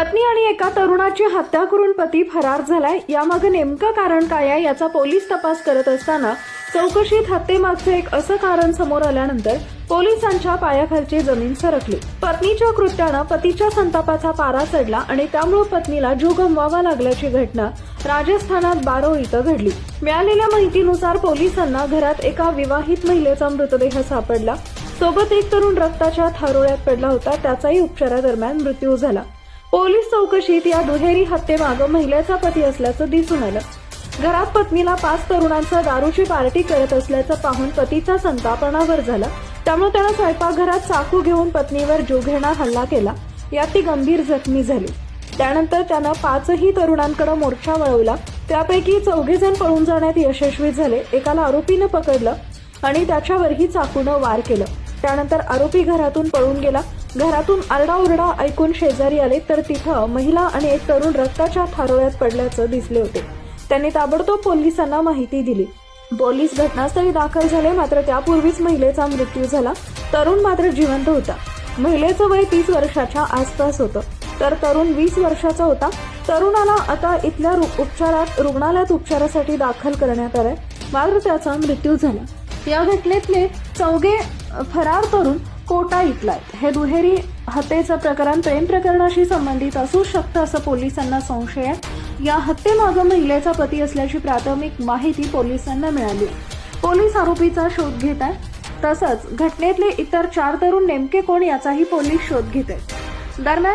पत्नी आणि एका तरुणाची हत्या करून पती फरार झालाय। यामागे नेमकं कारण काय आहे याचा पोलीस तपास करत असताना चौकशीत हत्येमागचे एक असं कारण समोर आल्यानंतर पोलिसांच्या पायाखालची जमीन सरकली। पत्नीच्या कृत्यानं पतीच्या संतापाचा पारा चढला आणि त्यामुळे पत्नीला जीव गमवावा लागल्याची घटना राजस्थानात बारो इथं घडली। मिळालेल्या माहितीनुसार पोलिसांना घरात एका विवाहित महिलेचा मृतदेह सापडला। सोबत एक तरुण रक्ताच्या थारोळ्यात पडला होता, त्याचाही उपचारादरम्यान मृत्यू झाला। पोलीस चौकशीत या दुहेरी हत्येमागे महिलेचा पती असल्याचं दिसून आलं। घरात पत्नीला 5 तरुणांचा दारूची पार्टी करत असल्याचं पाहून पतीचा संताप अनावर झाला। त्यामुळे त्यानं स्वयंपाकघरात चाकू घेऊन पत्नीवर जीवघेणा हल्ला केला। यात ती गंभीर जखमी झाली। त्यानंतर त्यानं 5ही तरुणांकडे मोर्चा वळवला। त्यापैकी 4 जण पळून जाण्यात यशस्वी झाले। एकाला आरोपीनं पकडलं आणि त्याच्यावरही चाकूनं वार केलं। त्यानंतर आरोपी घरातून पळून गेला। घरातून आरडाओरडा ऐकून शेजारी आले तर तिथं महिला आणि एक तरुण रक्ताच्या थारोळ्यात पडल्याचं दिसले होते। त्यांनी ताबडतोब पोलिसांना माहिती दिली। पोलीस घटनास्थळी दाखल झाले, मात्र त्यापूर्वीच महिलेचा मृत्यू झाला। तरुण मात्र जिवंत होता। महिलेचं वय 30 वर्षाच्या आसपास होतं, तर तरुण 20 वर्षाचा होता। तरुणाला आता इथल्या रुग्णालयात उपचारासाठी दाखल करण्यात आलंय, मात्र त्याचा मृत्यू झाला। या घटनेतले 4 फरार तरुण कोटा इथला आहेत। हे दुहेरी हत्येचं प्रकरण प्रेम प्रकरणाशी संबंधित असू शकतं असं पोलिसांना संशय आहे। या हत्येमागे महिलेचा पती असल्याची प्राथमिक माहिती पोलिसांना मिळाली। पोलीस आरोपीचा शोध घेत आहेत। तसंच घटनेतले इतर 4 तरुण नेमके कोण याचाही पोलीस शोध घेत आहेत। दरम्यान